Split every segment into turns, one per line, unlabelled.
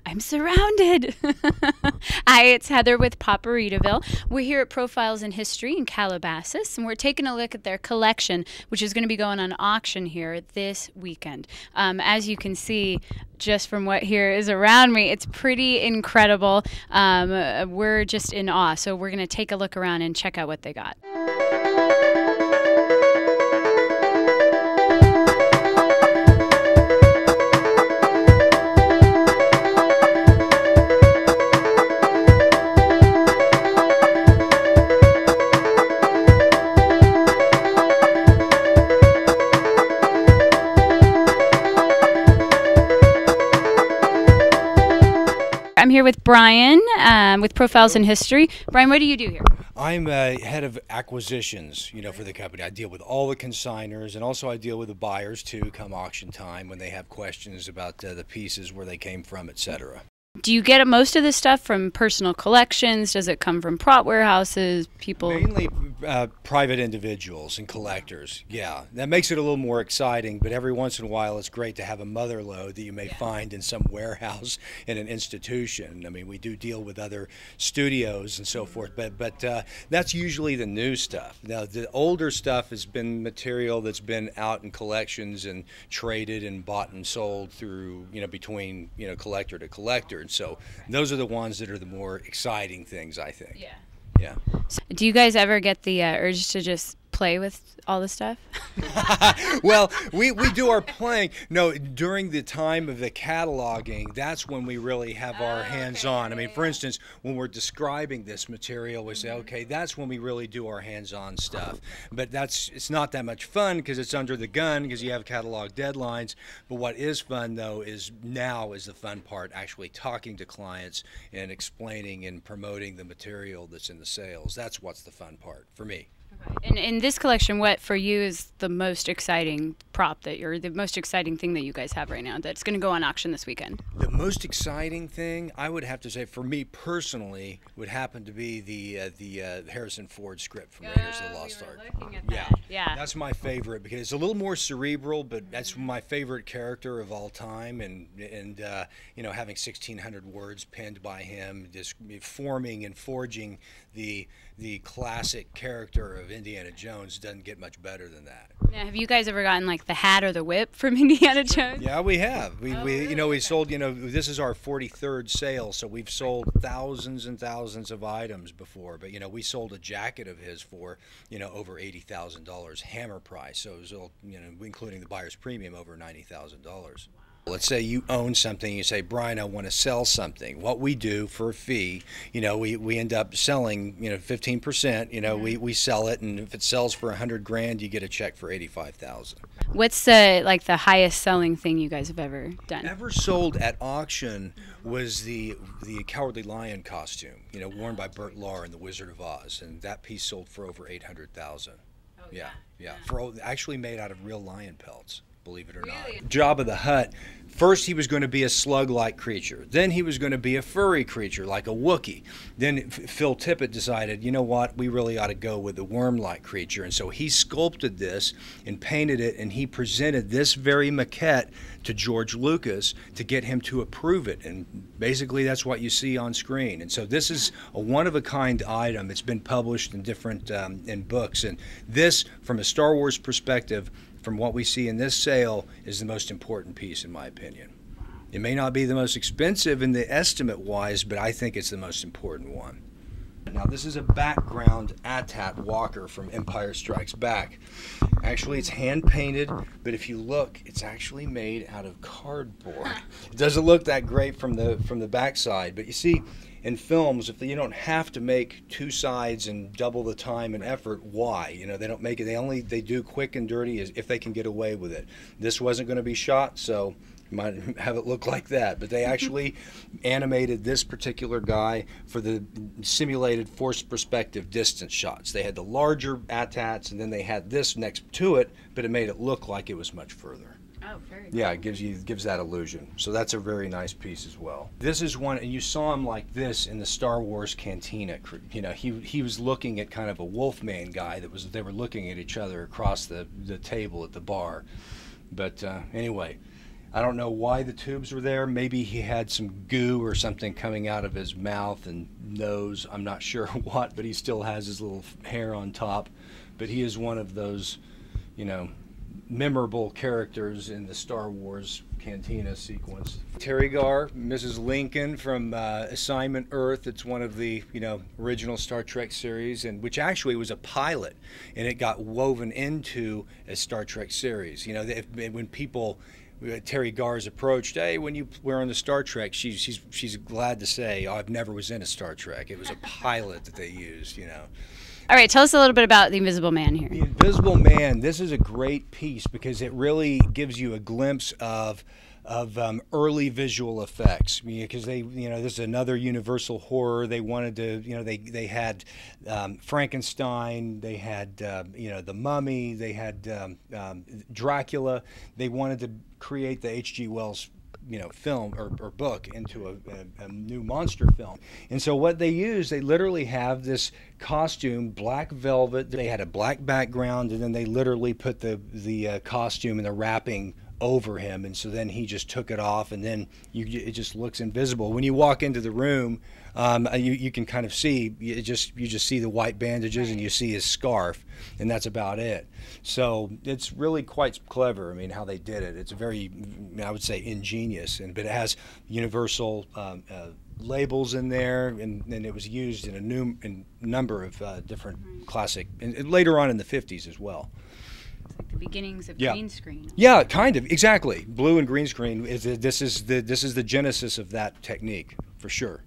I'm surrounded. Hi, it's Heather with Paparitaville. We're here at Profiles in History in Calabasas, and we're taking a look at their collection, which is going to be going on auction here this weekend. As you can see, just from what here is around me, it's pretty incredible. We're just in awe, so we're going to take a look around and check out what they got. I'm here with Brian with Profiles in History. Brian, what do you do here?
I'm head of acquisitions, for the company. I deal with all the consigners, and also I deal with the buyers too, come auction time, when they have questions about the pieces, where they came from, etc.
Do you get most of this stuff from personal collections? Does it come from prop warehouses, people?
Mainly private individuals and collectors, yeah. That makes it a little more exciting, but every once in a while it's great to have a mother lode that you may find in some warehouse in an institution. I mean, we do deal with other studios and so forth, but that's usually the new stuff. Now, the older stuff has been material that's been out in collections and traded and bought and sold through, between, collector to collector. And so those are the ones that are the more exciting things, I think.
Yeah.
Yeah.
So do you guys ever get the urge to just play with all the stuff?
Well, we do our playing. No, during the time of the cataloging, that's when we really have our hands on. I mean, for instance, when we're describing this material, we say, okay, that's when we really do our hands-on stuff. But it's not that much fun because it's under the gun because you have catalog deadlines. But what is fun, though, is the fun part, actually talking to clients and explaining and promoting the material that's in the sales. That's what's the fun part for me.
And in this collection, what for you is the most exciting the most exciting thing that you guys have right now that's going to go on auction this weekend?
The most exciting thing, I would have to say, for me personally, would happen to be the Harrison Ford script from Raiders of the Lost Ark.
Yeah,
that's my favorite because it's a little more cerebral, but that's my favorite character of all time, and having 1,600 words penned by him, just forming and forging the classic character of Indiana Jones doesn't get much better than that.
Now, have you guys ever gotten like the hat or the whip from Indiana Jones?
Yeah, we have. We sold. This is our 43rd sale, so we've sold thousands and thousands of items before. But we sold a jacket of his for over $80,000 hammer price. So it was including the buyer's premium, over $90,000. Let's say you own something, you say, Brian, I want to sell something. What we do for a fee, we end up selling, 15%, we sell it, and if it sells for $100,000, you get a check for $85,000.
What's the highest selling thing you guys have ever done?
Ever sold at auction was the Cowardly Lion costume, worn by Burt Lahr in The Wizard of Oz, and that piece sold for over $800,000.
Oh,
yeah. Actually made out of real lion pelts. Believe it or not. Jabba the Hutt, first he was going to be a slug-like creature. Then he was going to be a furry creature like a Wookiee. Then Phil Tippett decided, you know what, we really ought to go with the worm-like creature. And so he sculpted this and painted it, and he presented this very maquette to George Lucas to get him to approve it. And basically that's what you see on screen. And so this is a one-of-a-kind item. It's been published in different in books. And this, from a Star Wars perspective, from what we see in this sale, is the most important piece in my opinion. It may not be the most expensive in the estimate wise, but I think it's the most important one. Now this is a background AT-AT walker from Empire Strikes Back. Actually it's hand painted, but if you look, it's actually made out of cardboard. It doesn't look that great from the backside, but you see, in films, if you don't have to make two sides and double the time and effort, why? They don't make it. They do quick and dirty if they can get away with it. This wasn't going to be shot, so you might have it look like that. But they actually animated this particular guy for the simulated forced perspective distance shots. They had the larger AT-ATs, and then they had this next to it, but it made it look like it was much further.
Oh, very cool.
Yeah, it gives that illusion. So that's a very nice piece as well. This is one, and you saw him like this in the Star Wars Cantina. He was looking at kind of a Wolfman guy they were looking at each other across the table at the bar. But anyway, I don't know why the tubes were there. Maybe he had some goo or something coming out of his mouth and nose. I'm not sure what, but he still has his little hair on top. But he is one of those, you know, memorable characters in the Star Wars Cantina sequence. Terry Garr, Mrs. Lincoln from Assignment Earth. It's one of the, you know, original Star Trek series, and which actually was a pilot, and it got woven into a Star Trek series. You know, when people, Terry Garr's approached, hey, when you were on the Star Trek, she's glad to say, oh, I've never was in a Star Trek. It was a pilot that they used, you know.
All right, tell us a little bit about the Invisible Man here.
The Invisible Man, this is a great piece because it really gives you a glimpse of early visual effects. Because they, you know, this is another Universal horror. They wanted to, you know, they had Frankenstein, they had, you know, the Mummy, they had Dracula. They wanted to create the H.G. Wells, you know, film or book into a new monster film. And so what they use, they literally have this costume, black velvet. They had a black background, and then they literally put the costume and the wrapping over him, and so then he just took it off, and then it just looks invisible. When you walk into the room, you can kind of see, you just see the white bandages, and you see his scarf, and that's about it. So it's really quite clever. I mean, how they did it. It's very, I would say, ingenious, but it has Universal labels in there, and it was used in a number of different classic, and later on in the 50s as well.
It's like the beginnings of green screen.
Yeah, kind of, exactly. Blue and green screen this is the genesis of that technique for sure.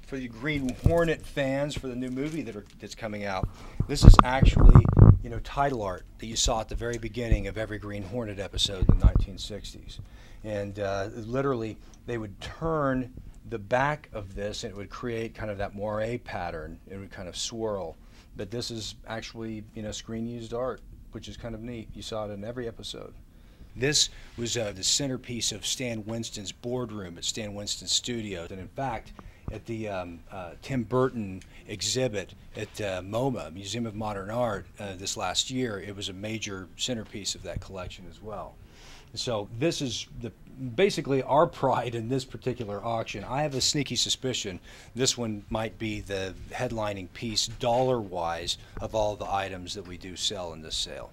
For the Green Hornet fans, for the new movie that's coming out, this is actually, you know, title art that you saw at the very beginning of every Green Hornet episode in the 1960s, and literally they would turn the back of this and it would create kind of that moire pattern. It would kind of swirl, but this is actually, you know, screen used art, which is kind of neat. You saw it in every episode. This was the centerpiece of Stan Winston's boardroom at Stan Winston's studio. And in fact, at the Tim Burton exhibit at MoMA, Museum of Modern Art, this last year, it was a major centerpiece of that collection as well. So this is basically our pride in this particular auction. I have a sneaky suspicion this one might be the headlining piece dollar-wise of all the items that we do sell in this sale.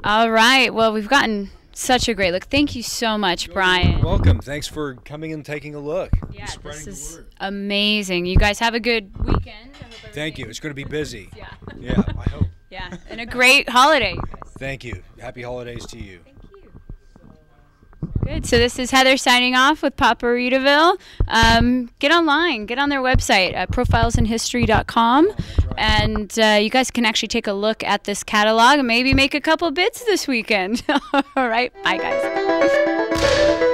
All right. Well, we've gotten such a great look. Thank you so much, Brian.
You're welcome. Thanks for coming and taking a look.
Yeah, this is amazing. You guys have a good weekend.
Thank you. It's going to be busy.
Yeah.
Yeah, I hope.
Yeah, and a great holiday.
Thank you. Happy holidays to you.
Thank you. Good. So this is Heather signing off with Paparitaville. Get online. Get on their website at profilesinhistory.com. Right. And you guys can actually take a look at this catalog and maybe make a couple bits this weekend. All right. Bye, guys.